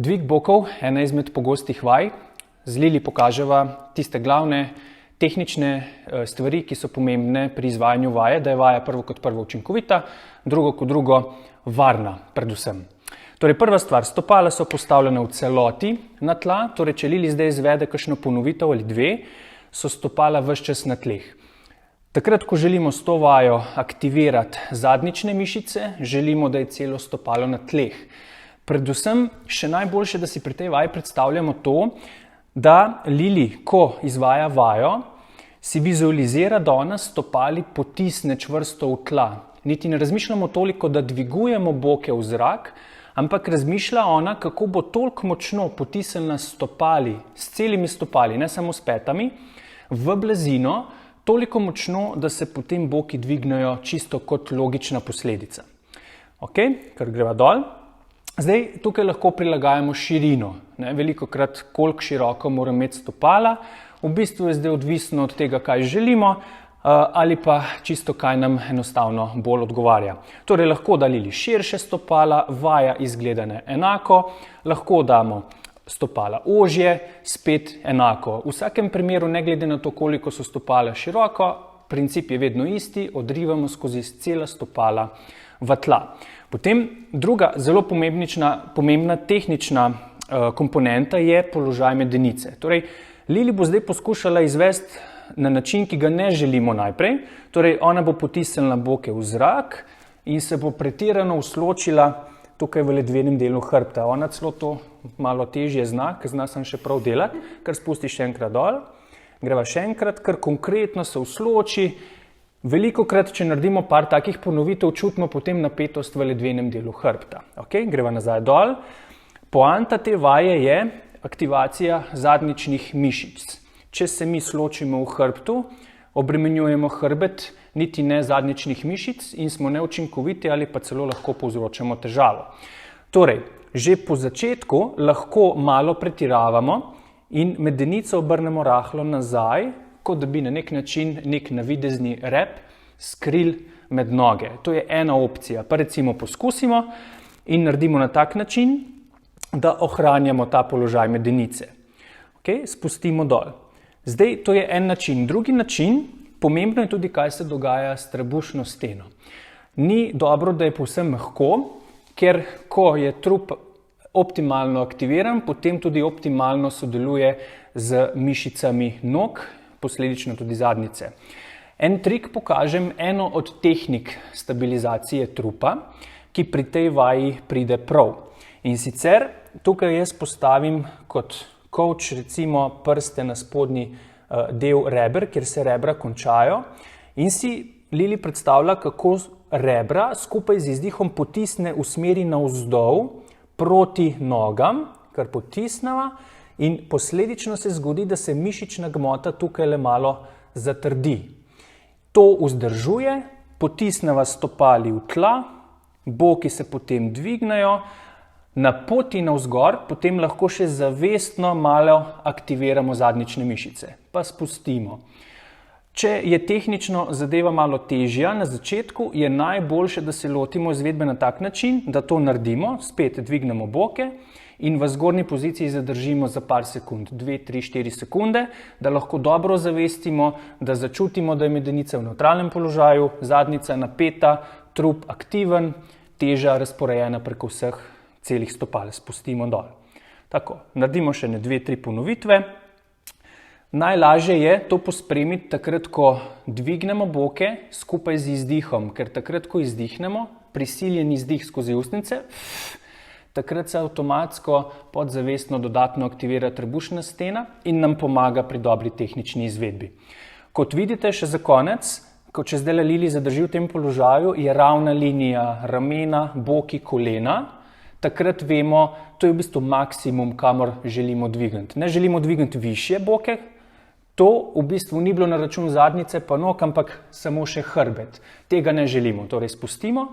Dvig bokov, ena izmed pogostih vaj. Z Lili pokaževa tiste glavne tehnične stvari, ki so pomembne pri izvajanju vaje, da je vaja prvo kot prvo učinkovita, drugo kot drugo varna predvsem. Torej prva stvar, stopala so postavljena v celoti na tla, torej če Lili zdaj izvede kakšno ponovitev ali dve, so stopala ves čas na tleh. Takrat, ko želimo s to vajo aktivirati zadnjične mišice, želimo, da je celo stopalo na tleh. Predvsem še najboljše, da si pri tej vaji predstavljamo to, da Lili, ko izvaja vajo, si vizualizira, da ona stopali potisne čvrsto v tla. Niti ne razmišljamo toliko, da dvigujemo boke v zrak, ampak razmišlja ona, kako bo toliko močno potisnjena stopali, s celimi stopali, ne samo s petami, v blazino, toliko močno, da se potem boki dvignejo čisto kot logična posledica. Ok, kar greva dol. Zdaj, tukaj lahko prilagajamo širino. Velikokrat, koliko široko mora imeti stopala. V bistvu je zdaj odvisno od tega, kaj želimo, ali pa čisto kaj nam enostavno bolj odgovarja. Torej, lahko da Lili širše stopala, vaja izgleda enako, lahko damo stopala ožje, spet enako. V vsakem primeru, ne glede na to, koliko so stopala široko, princip je vedno isti, odrivamo skozi cela stopala v tla. Potem druga zelo pomembna tehnična komponenta je položaj medenice. Torej, Lili bo zdaj poskušala izvesti na način, ki ga ne želimo najprej. Torej, ona bo potisnila boke v zrak in se bo pretirano usločila tukaj v ledvenem delu hrbta. Ona celo to malo težje zna, ker zna sem še prav delati, kar spusti še enkrat dol. Greva še enkrat, kar konkretno se usloči. Velikokrat, če naredimo par takih ponovitev, čutimo potem napetost v ledvenem delu hrbta. Ok, greva nazaj dol. Poanta te vaje je aktivacija zadnjičnih mišic. Če se mi sločimo v hrbtu, obremenjujemo hrbet, niti ne zadnjičnih mišic in smo neučinkoviti ali pa celo lahko povzročamo težavo. Torej, že po začetku lahko malo pretiravamo in medenico obrnemo rahlo nazaj, kot da bi na nek način nek navidezni rep skril med noge. To je ena opcija. Pa recimo poskusimo in naredimo na tak način, da ohranjamo ta položaj medenice. Okay, spustimo dol. Zdaj, to je en način. Drugi način, pomembno je tudi, kaj se dogaja s trebušno steno. Ni dobro, da je povsem mehko, ker ko je trup optimalno aktiviran, potem tudi optimalno sodeluje z mišicami nog, posledično tudi zadnjice. En trik pokažem, eno od tehnik stabilizacije trupa, ki pri tej vaji pride prav. In sicer tukaj jaz postavim kot coach recimo prste na spodnji del reber, kjer se rebra končajo in si Lili predstavlja, kako rebra skupaj z izdihom potisne v smeri navzdol proti nogam, kar potisneva, in posledično se zgodi, da se mišična gmota tukaj le malo zatrdi. To vzdržuje, potisneva stopali v tla, boki se potem dvignejo, na poti navzgor potem lahko še zavestno malo aktiviramo zadnjične mišice. Pa spustimo. Če je tehnično zadeva malo težja na začetku, je najboljše, da se lotimo izvedbe na tak način, da to naredimo, spet dvignemo boke, in v zgornji poziciji zadržimo za par sekund, 2, 3, 4 sekunde, da lahko dobro zavestimo, da začutimo, da je medenica v nevtralnem položaju, zadnjica napeta, trup aktiven, teža razporejena preko vseh celih stopal. Spustimo dol. Tako, naredimo še 2, 3 ponovitve. Najlažje je to pospremiti takrat, ko dvignemo boke skupaj z izdihom, ker takrat, ko izdihnemo, prisiljen izdih skozi ustnice, takrat se avtomatsko podzavestno dodatno aktivira trebušna stena in nam pomaga pri dobri tehnični izvedbi. Kot vidite, še za konec, ko če zdaj Lili zadrži v tem položaju, je ravna linija ramena, boki, kolena. Takrat vemo, to je v bistvu maksimum, kamor želimo dvigniti. Ne želimo dvigniti višje boke, to v bistvu ni bilo na račun zadnjice pa nog, ampak samo še hrbet. Tega ne želimo, torej spustimo.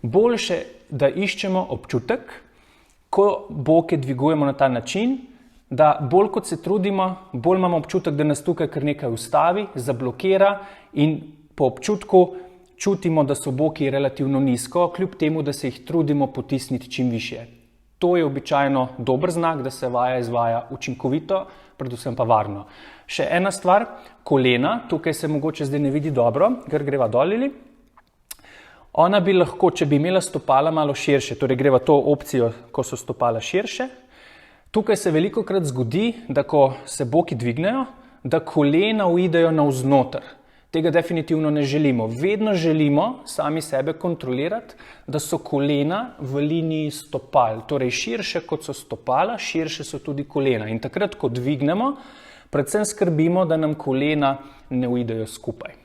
Boljše, da iščemo občutek, ko boke dvigujemo na ta način, da bolj kot se trudimo, bolj imamo občutek, da nas tukaj kar nekaj ustavi, zablokira in po občutku čutimo, da so boki relativno nizko, kljub temu, da se jih trudimo potisniti čim višje. To je običajno dober znak, da se vaja izvaja učinkovito, predvsem pa varno. Še ena stvar, kolena, tukaj se mogoče zdaj ne vidi dobro, ker greva dolili. Ona bi lahko, če bi imela stopala malo širše, torej greva to opcijo, ko so stopala širše. Tukaj se velikokrat zgodi, da ko se boki dvignejo, da kolena uidejo navznoter. Tega definitivno ne želimo. Vedno želimo sami sebe kontrolirati, da so kolena v liniji stopal. Torej širše kot so stopala, širše so tudi kolena. In takrat, ko dvignemo, predvsem skrbimo, da nam kolena ne uidejo skupaj.